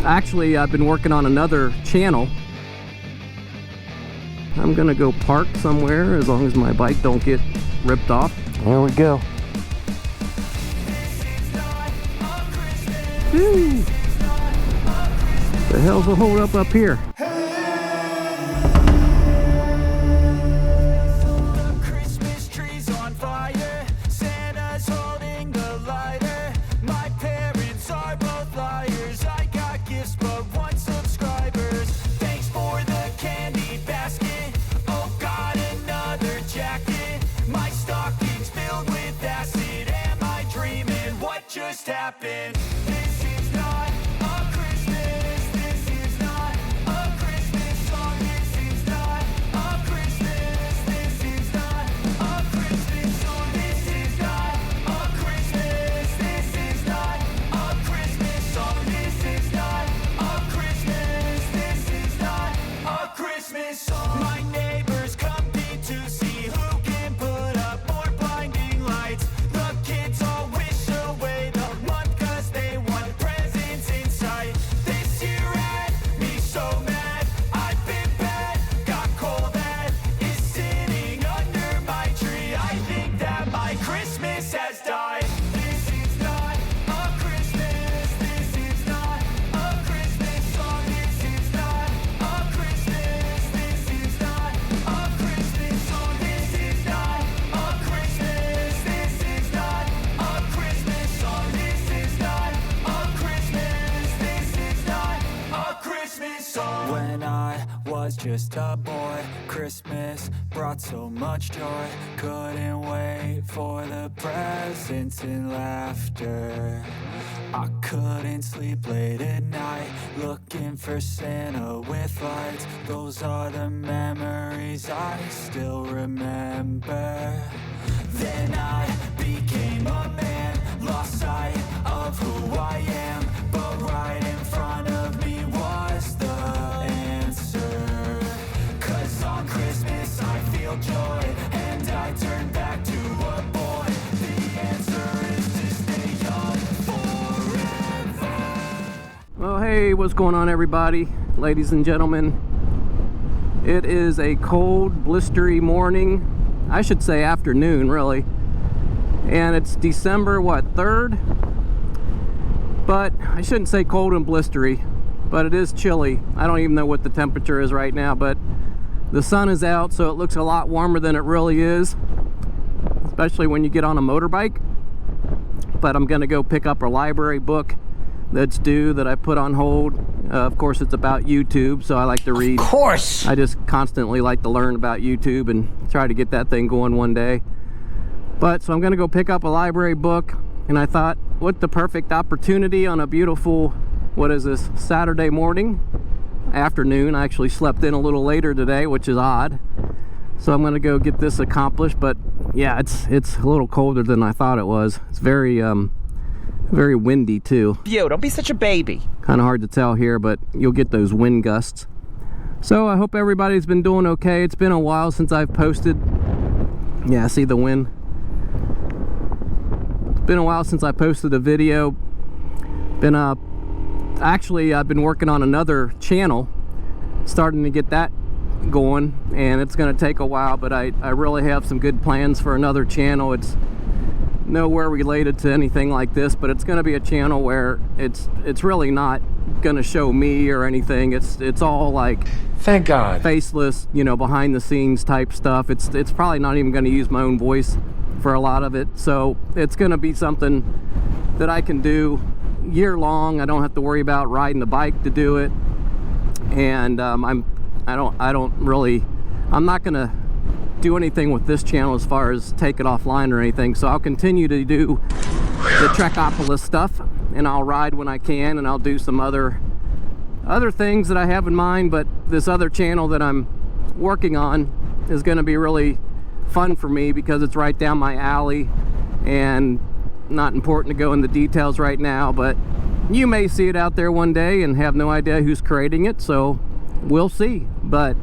Actually, I've been working on another channel. I'm gonna go park somewhere as long as my bike don't get ripped off. There we go. Woo. The hell's the hold up here? Happened. This is not a Christmas. This is not a Christmas song. This is not a Christmas. This is not a Christmas song. This is not a Christmas. This is not a Christmas song. This is not a Christmas. This is not a Christmas song. My neighbors compete to see who can put up more blinding lights. The kids all wish away the month 'cause they want presents in sight. This year had me so mad. I've been bad, got coal that is sitting under my tree. I think that my Christmas has died. This is not a Christmas. This is not a Christmas song. This is not a Christmas. This is not a Christmas song. This is not a Christmas. This is not a Christmas song. This is not a Christmas. This is not a Christmas song. When I was just a boy, Christmas brought so much joy. Couldn't wait for the presents and laughter. I couldn't sleep late at night, looking for Santa with lights. Those are the memories I still remember. Then I became a man, lost sight of who I am. But right in front of me was the answer. 'Cause on Christmas I feel joy, and I turn back to a boy. The answer is to stay young forever. Well, hey, what's going on, everybody? Ladies and gentlemen, it is a cold, blistery morning. I should say afternoon, really. And it's December, what, 3rd? But I shouldn't say cold and blistery, but it is chilly. I don't even know what the temperature is right now, but the sun is out, so it looks a lot warmer than it really is, especially when you get on a motorbike. But I'm gonna go pick up a library book that's due that I put on hold. Of course, it's about YouTube, so I like to read. Of course! I just constantly like to learn about YouTube and try to get that thing going one day. But, so I'm gonna go pick up a library book, and I thought, what the perfect opportunity on a beautiful, what is this, Saturday morning? Afternoon. I actually slept in a little later today, which is odd. So I'm gonna go get this accomplished, but yeah, it's a little colder than I thought it was. It's very windy too. Yo, don't be such a baby. Kind of hard to tell here, but you'll get those wind gusts. So I hope everybody's been doing okay. It's been a while since I've posted. Yeah, see the wind? It's been a while since I posted a video. Actually, I've been working on another channel, starting to get that going, and it's going to take a while, but I really have some good plans for another channel. It's nowhere related to anything like this, but it's going to be a channel where it's really not going to show me or anything. It's all like, thank God, faceless, you know, behind the scenes type stuff. It's probably not even going to use my own voice for a lot of it, so it's going to be something that I can do year long. I don't have to worry about riding the bike to do it, and I'm not going to do anything with this channel as far as take it offline or anything. So I'll continue to do the Trekopolis stuff, and I'll ride when I can, and I'll do some other things that I have in mind. But this other channel that I'm working on is going to be really fun for me because it's right down my alley, and not important to go into details right now, but you may see it out there one day and have no idea who's creating it, so we'll see. But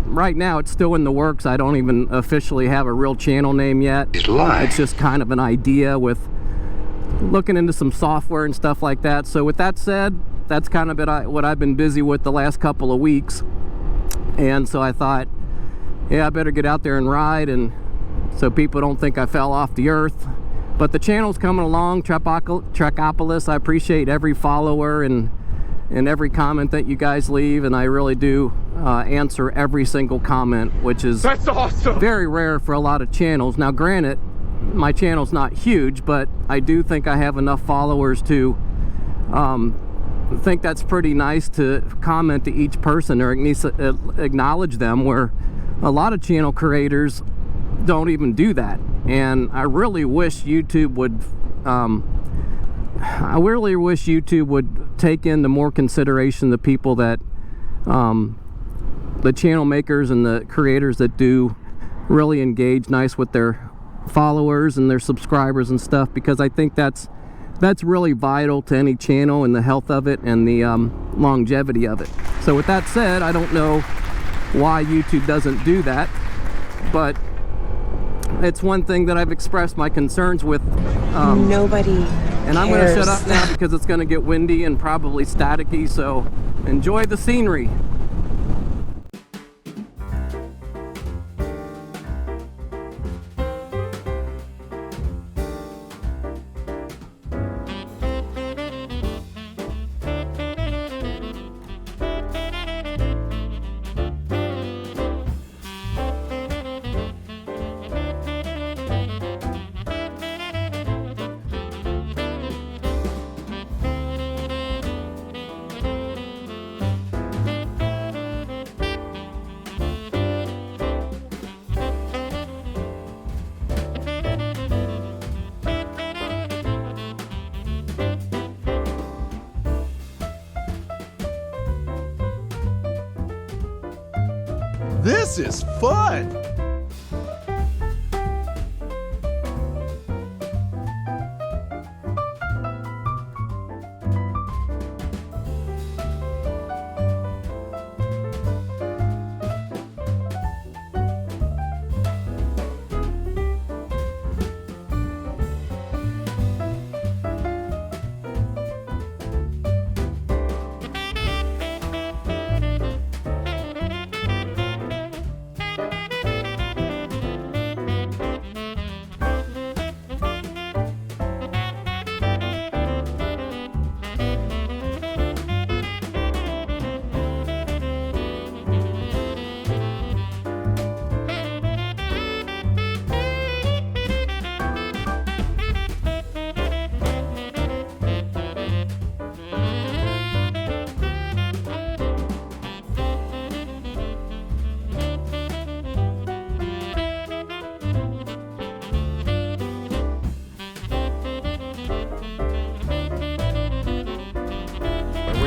right now it's still in the works. I don't even officially have a real channel name yet. It's just kind of an idea with looking into some software and stuff like that. So with that said, that's kind of what I've been busy with the last couple of weeks. And so I thought, yeah, I better get out there and ride, and so people don't think I fell off the earth. But the channel's coming along, Trekopolis. I appreciate every follower and every comment that you guys leave, and I really do answer every single comment, which is That's awesome. very rare for a lot of channels. Now granted, my channel's not huge, but I do think I have enough followers to think that's pretty nice to comment to each person or at least acknowledge them, where a lot of channel creators don't even do that. And I really wish YouTube would take into more consideration the people that the channel makers and the creators that do really engage nice with their followers and their subscribers and stuff, because I think that's really vital to any channel and the health of it and the longevity of it. So with that said, I don't know why YouTube doesn't do that, but it's one thing that I've expressed my concerns with. Nobody and I'm going to shut up now because it's going to get windy and probably staticky, so enjoy the scenery. This is fun!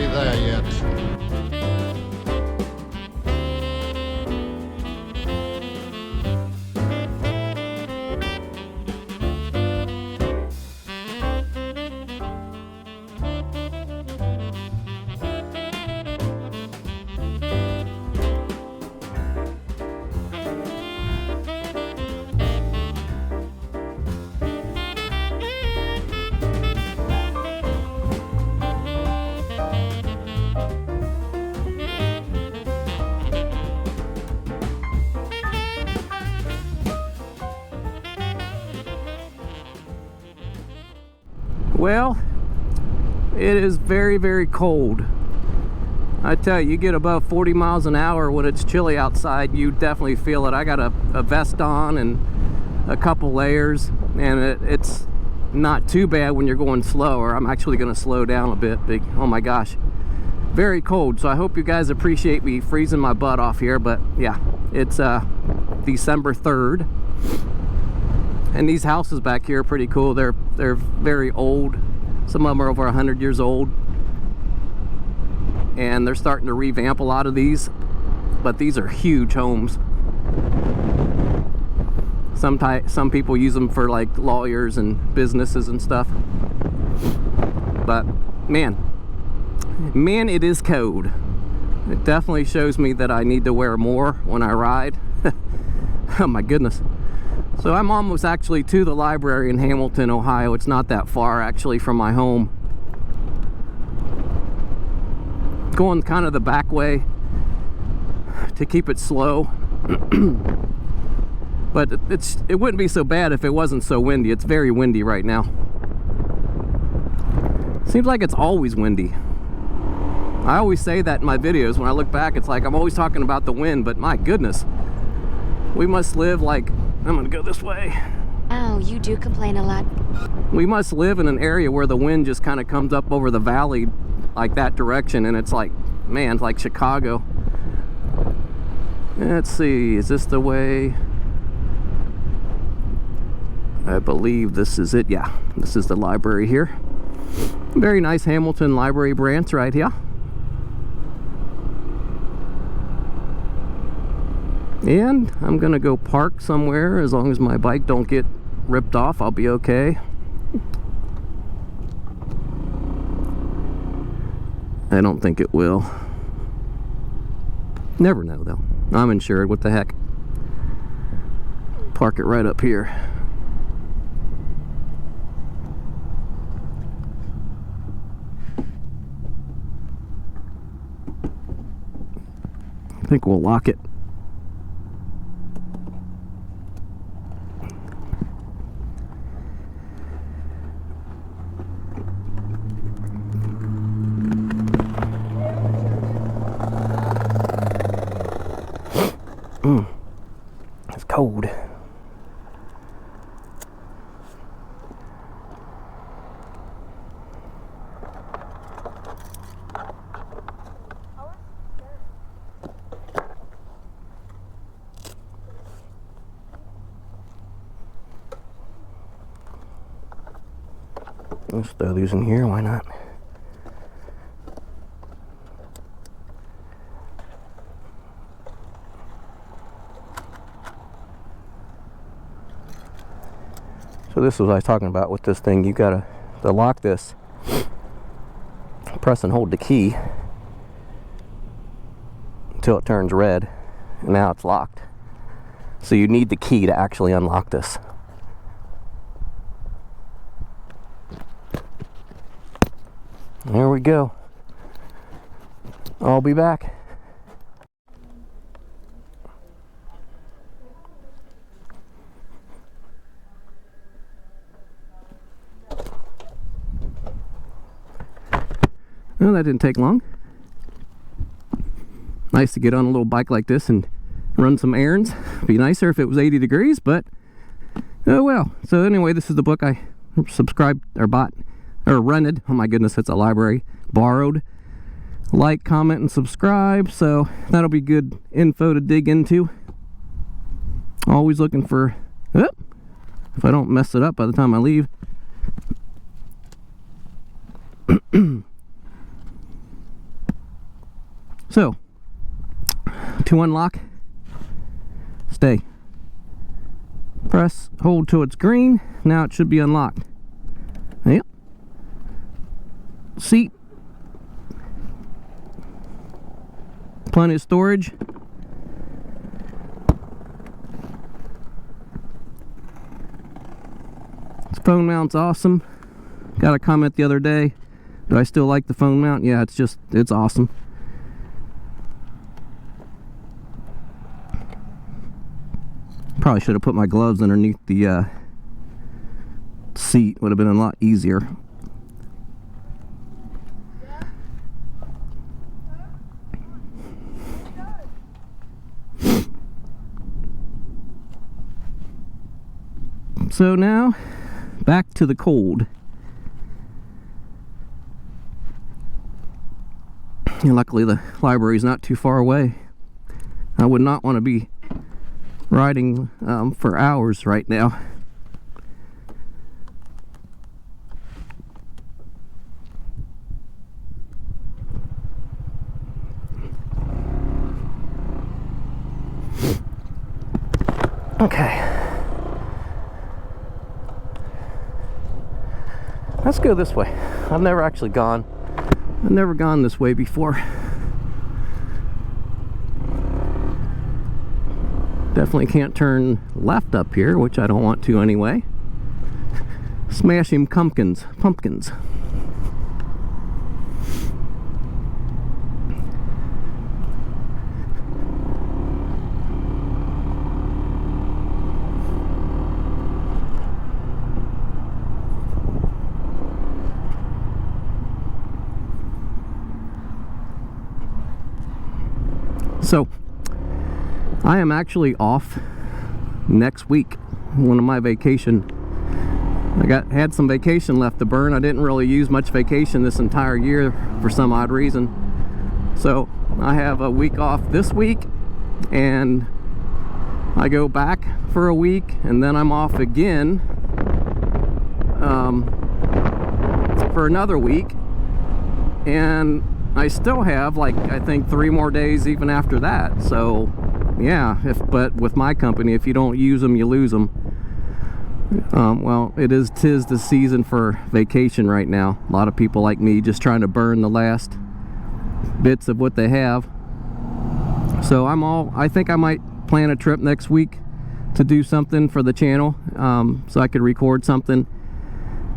There yet. Well, it is very, very cold. I tell you, you get above 40 miles an hour when it's chilly outside, you definitely feel it. I got a vest on and a couple layers, and it's not too bad when you're going slower. I'm actually going to slow down a bit. Oh my gosh, very cold. So I hope you guys appreciate me freezing my butt off here. But yeah, it's December 3rd. And these houses back here are pretty cool. They're very old. Some of them are over 100 years old. And they're starting to revamp a lot of these. But these are huge homes. Some people use them for like lawyers and businesses and stuff. But man, it is cold. It definitely shows me that I need to wear more when I ride. Oh my goodness. So I'm almost actually to the library in Hamilton, Ohio. It's not that far actually from my home. Going kind of the back way to keep it slow. But it wouldn't be so bad if it wasn't so windy. It's very windy right now. Seems like it's always windy. I always say that in my videos. When I look back, it's like I'm always talking about the wind, but my goodness, we must live like, I'm gonna go this way. Oh, you do complain a lot. We must live in an area where the wind just kind of comes up over the valley like that direction, and it's like, man, it's like Chicago. Let's see, is this the way? I believe this is it. Yeah, this is the library here. Very nice Hamilton Library branch right here. And I'm gonna go park somewhere. As long as my bike don't get ripped off, I'll be okay. I don't think it will. Never know though. I'm insured, what the heck. Park it right up here. I think we'll lock it. It's cold. Let's throw these in here, why not? So this is what I was talking about with this thing. You gotta, to lock this, press and hold the key until it turns red, and now it's locked. So you need the key to actually unlock this. There we go. I'll be back. Well, that didn't take long. Nice to get on a little bike like this and run some errands. Be nicer if it was 80 degrees, but oh well. So anyway, this is the book I subscribed or bought or rented. Oh my goodness, it's a library. Borrowed. Like, comment, and subscribe. So that'll be good info to dig into. Always looking for, if I don't mess it up by the time I leave. So, to unlock, stay. Press, hold till it's green. Now it should be unlocked. Yep. Seat. Plenty of storage. This phone mount's awesome. Got a comment the other day. Do I still like the phone mount? Yeah, it's awesome. Probably should have put my gloves underneath the seat. Would have been a lot easier. So now, back to the cold. And luckily the library's not too far away. I would not want to be riding for hours right now. Okay. Let's go this way. I've never actually gone. I've never gone this way before. Definitely can't turn left up here, which I don't want to anyway. Smashing pumpkins. So, I am actually off next week, one of my vacation. I had some vacation left to burn. I didn't really use much vacation this entire year for some odd reason. So I have a week off this week, and I go back for a week, and then I'm off again for another week, and I still have, like, I think 3 more days even after that. So yeah, but with my company, if you don't use them, you lose them. Well, tis the season for vacation right now. A lot of people like me just trying to burn the last bits of what they have. So I think I might plan a trip next week to do something for the channel, so I could record something.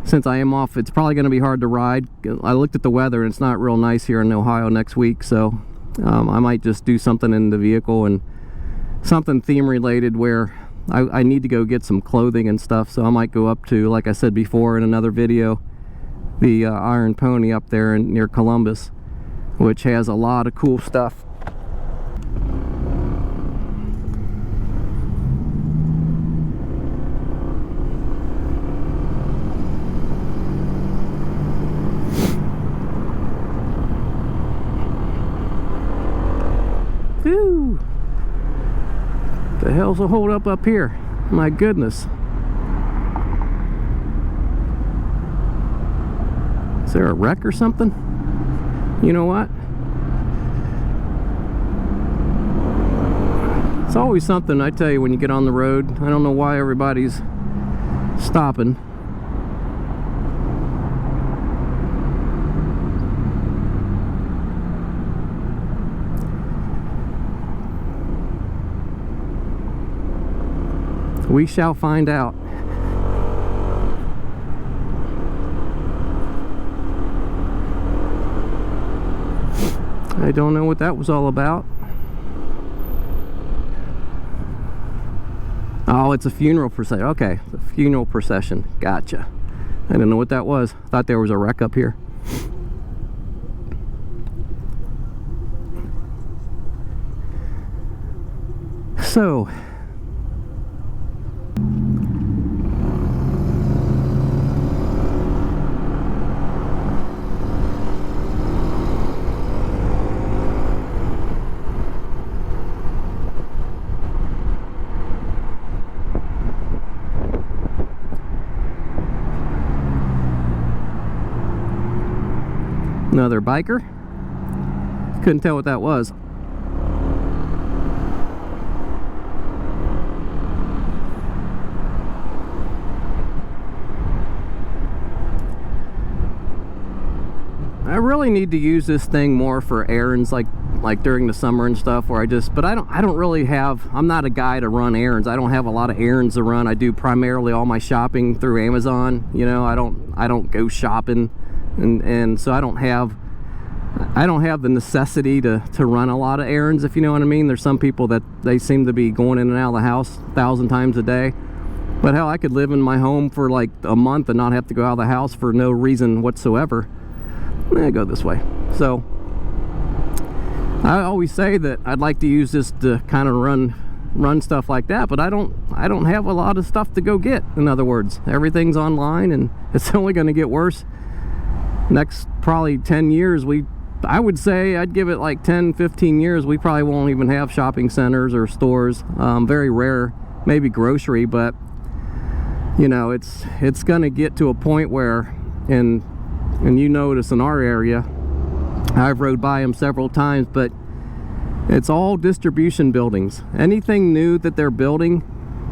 Since I am off, it's probably going to be hard to ride. I looked at the weather, and it's not real nice here in Ohio next week, so I might just do something in the vehicle, and something theme related where I need to go get some clothing and stuff. So I might go up to, like I said before in another video, the Iron Pony up there near Columbus, which has a lot of cool stuff. Whew. The hell's a hold up here? My goodness. Is there a wreck or something? You know what? It's always something, I tell you, when you get on the road. I don't know why everybody's stopping. We shall find out. I don't know what that was all about. Oh, it's a funeral procession. Okay, the funeral procession. Gotcha. I didn't know what that was. I thought there was a wreck up here. So, another biker. Couldn't tell what that was. I really need to use this thing more for errands, like during the summer and stuff, where I don't really have, I'm not a guy to run errands. I don't have a lot of errands to run. I do primarily all my shopping through Amazon. You know, I don't go shopping, and so I don't have the necessity to run a lot of errands, if you know what I mean. There's some people that they seem to be going in and out of the house 1,000 times a day. But hell, I could live in my home for like a month and not have to go out of the house for no reason whatsoever. Go this way. So I always say that I'd like to use this to kind of run stuff like that, but I don't have a lot of stuff to go get. In other words, everything's online, and it's only going to get worse. Next probably 10 years, I would say I'd give it like 10-15 years, we probably won't even have shopping centers or stores. Very rare, maybe grocery, but you know, it's gonna get to a point where, and you notice in our area, I've rode by them several times, but it's all distribution buildings. Anything new that they're building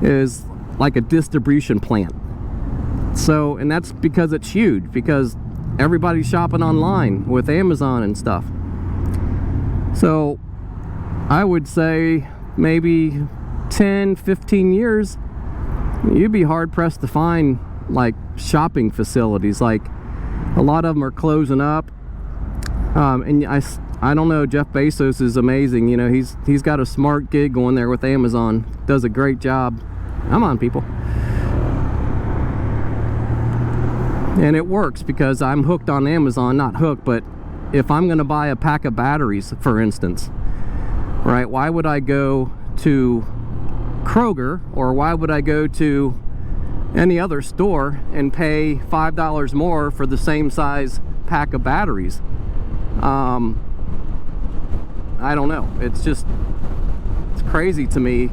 is like a distribution plant. So, and that's because it's huge, because everybody's shopping online with Amazon and stuff. So I would say maybe 10, 15 years, you'd be hard pressed to find like shopping facilities. Like a lot of them are closing up. And I don't know, Jeff Bezos is amazing. You know, he's got a smart gig going there with Amazon. Does a great job. Come on, people. And it works because I'm hooked on Amazon. Not hooked, but if I'm gonna buy a pack of batteries, for instance, right, why would I go to Kroger, or why would I go to any other store and pay $5 more for the same size pack of batteries? I don't know. It's crazy to me.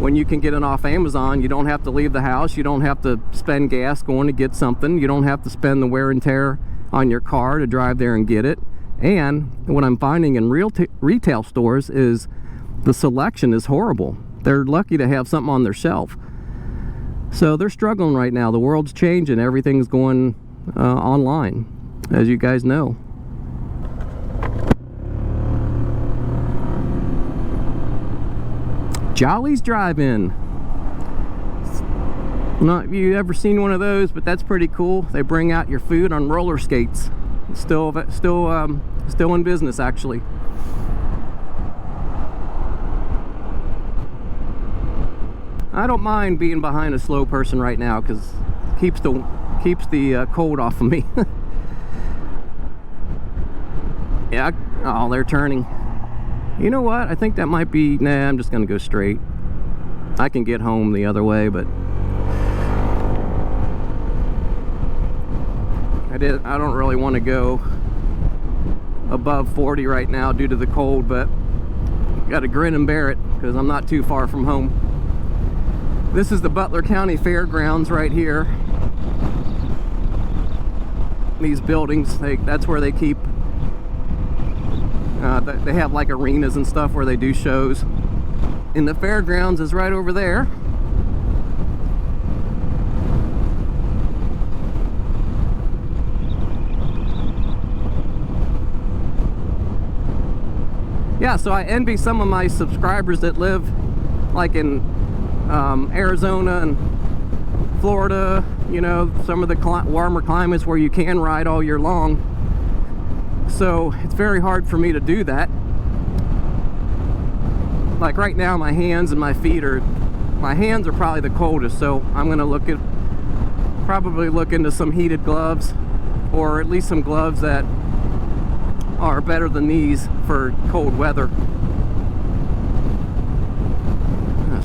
When you can get it off Amazon, you don't have to leave the house, you don't have to spend gas going to get something, you don't have to spend the wear and tear on your car to drive there and get it. And what I'm finding in retail stores is the selection is horrible. They're lucky to have something on their shelf. So they're struggling right now. The world's changing. Everything's going online, as you guys know. Jolly's Drive-In. Not you ever seen one of those, but that's pretty cool. They bring out your food on roller skates. Still in business, actually. I don't mind being behind a slow person right now because it keeps the cold off of me. Yeah. Oh, they're turning. You know what? I think that might be... Nah, I'm just gonna go straight. I can get home the other way, but I don't really want to go above 40 right now due to the cold, but gotta grin and bear it because I'm not too far from home. This is the Butler County Fairgrounds right here. These buildings, that's where they keep they have like arenas and stuff where they do shows. And the fairgrounds is right over there. Yeah, so I envy some of my subscribers that live like in Arizona and Florida, you know, some of the warmer climates where you can ride all year long. So it's very hard for me to do that. Like right now, my hands and my hands are probably the coldest, so I'm gonna probably look into some heated gloves, or at least some gloves that are better than these for cold weather.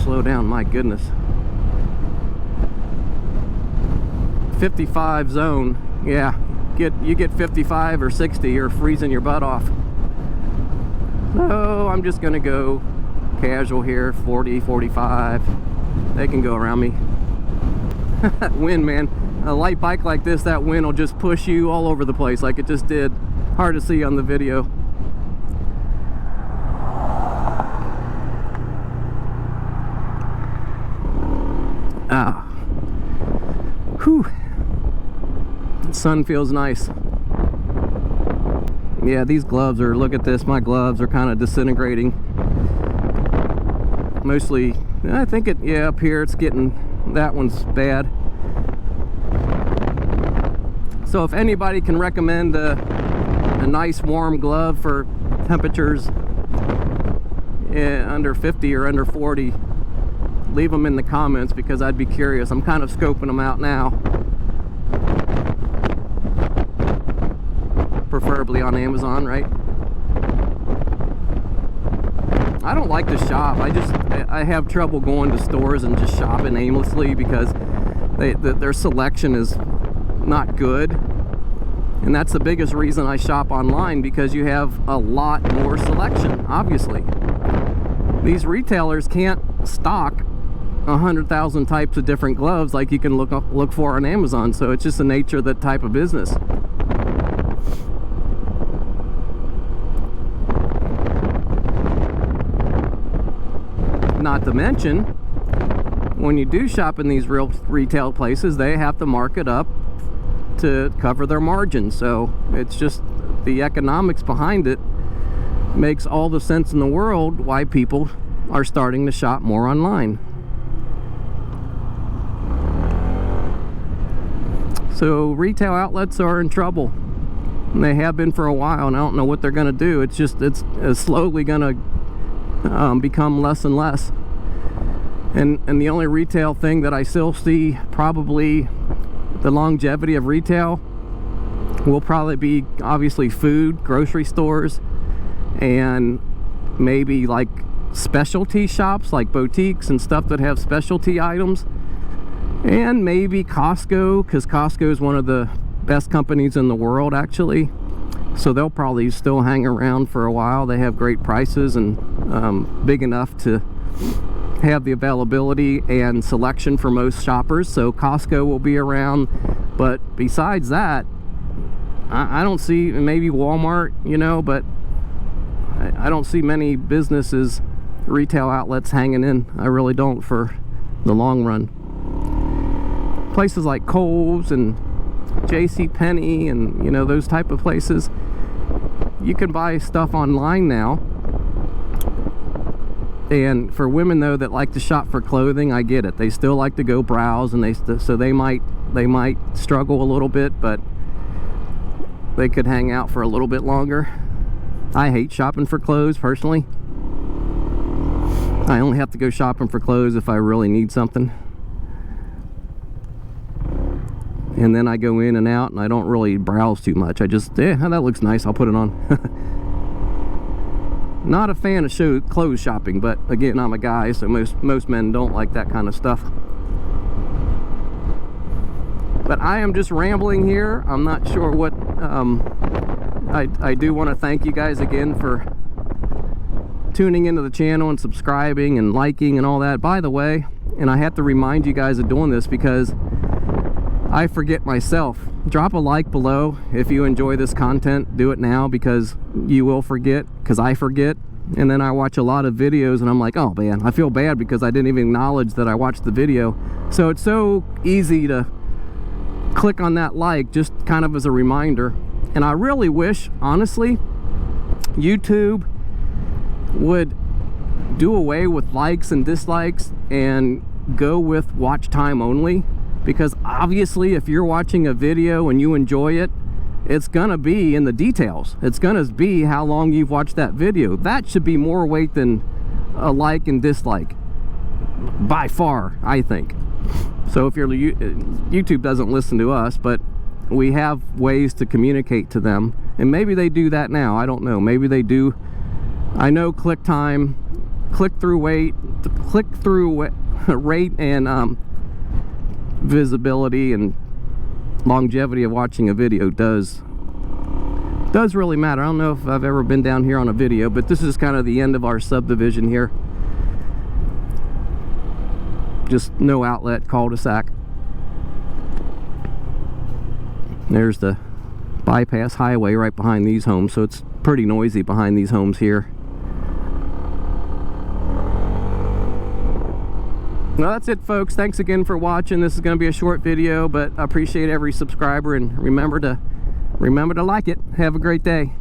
Slow down, my goodness. 55 zone, yeah. You get 55 or 60, you're freezing your butt off. So I'm just gonna go casual here, 40, 45. They can go around me. That wind, man. A light bike like this, that wind will just push you all over the place like it just did. Hard to see on the video. Ah. Whew. The sun feels nice. Yeah, these gloves are, look at this, my gloves are kind of disintegrating. Mostly, I think yeah, up here it's getting, that one's bad. So if anybody can recommend a nice warm glove for temperatures under 50 or under 40, leave them in the comments because I'd be curious. I'm kind of scoping them out now. Preferably on Amazon, right? I don't like to shop. I have trouble going to stores and just shopping aimlessly because their selection is not good. And that's the biggest reason I shop online, because you have a lot more selection, obviously. These retailers can't stock 100,000 types of different gloves like you can look for on Amazon, so it's just the nature of that type of business. Not to mention, when you do shop in these real retail places, they have to mark it up to cover their margins. So it's just the economics behind it makes all the sense in the world why people are starting to shop more online. So retail outlets are in trouble. And they have been for a while, and I don't know what they're going to do. It's slowly going to become less and less. And the only retail thing that I still see, probably the longevity of retail, will probably be obviously food, grocery stores, and maybe like specialty shops like boutiques and stuff that have specialty items. And maybe Costco, because Costco is one of the best companies in the world actually, so they'll probably still hang around for a while. They have great prices and big enough to have the availability and selection for most shoppers, so Costco will be around. But besides that, I don't see, maybe Walmart, you know, but I don't see many businesses, retail outlets hanging in. I really don't, for the long run. Places like Kohl's and JCPenney and, you know, those type of places, you can buy stuff online now. And for women though that like to shop for clothing, I get it. They still like to go browse, and so they might struggle a little bit, but they could hang out for a little bit longer. I hate shopping for clothes personally. I only have to go shopping for clothes if I really need something. And then I go in and out, and I don't really browse too much. I just, that looks nice, I'll put it on. Not a fan of clothes shopping, but again, I'm a guy, so most men don't like that kind of stuff. But I am just rambling here. I'm not sure what, I do want to thank you guys again for tuning into the channel and subscribing and liking and all that. By the way, and I have to remind you guys of doing this because I forget myself. Drop a like below if you enjoy this content. Do it now, because you will forget, because I forget. And then I watch a lot of videos and I'm like, oh man, I feel bad because I didn't even acknowledge that I watched the video. So it's so easy to click on that like, just kind of as a reminder. And I really wish, honestly, YouTube would do away with likes and dislikes and go with watch time only. Because obviously if you're watching a video and you enjoy it, it's gonna be in the details. It's gonna be how long you've watched that video. That should be more weight than a like and dislike, by far, I think. So if YouTube doesn't listen to us, but we have ways to communicate to them, and maybe they do that now, I don't know, maybe they do. I know click time, click-through rate, and visibility and longevity of watching a video does really matter. I don't know if I've ever been down here on a video, but this is kind of the end of our subdivision here. Just no outlet, cul-de-sac. There's the bypass highway right behind these homes, so it's pretty noisy behind these homes here. Well, that's it, folks. Thanks again for watching. This is going to be a short video, but I appreciate every subscriber, and remember to like it. Have a great day.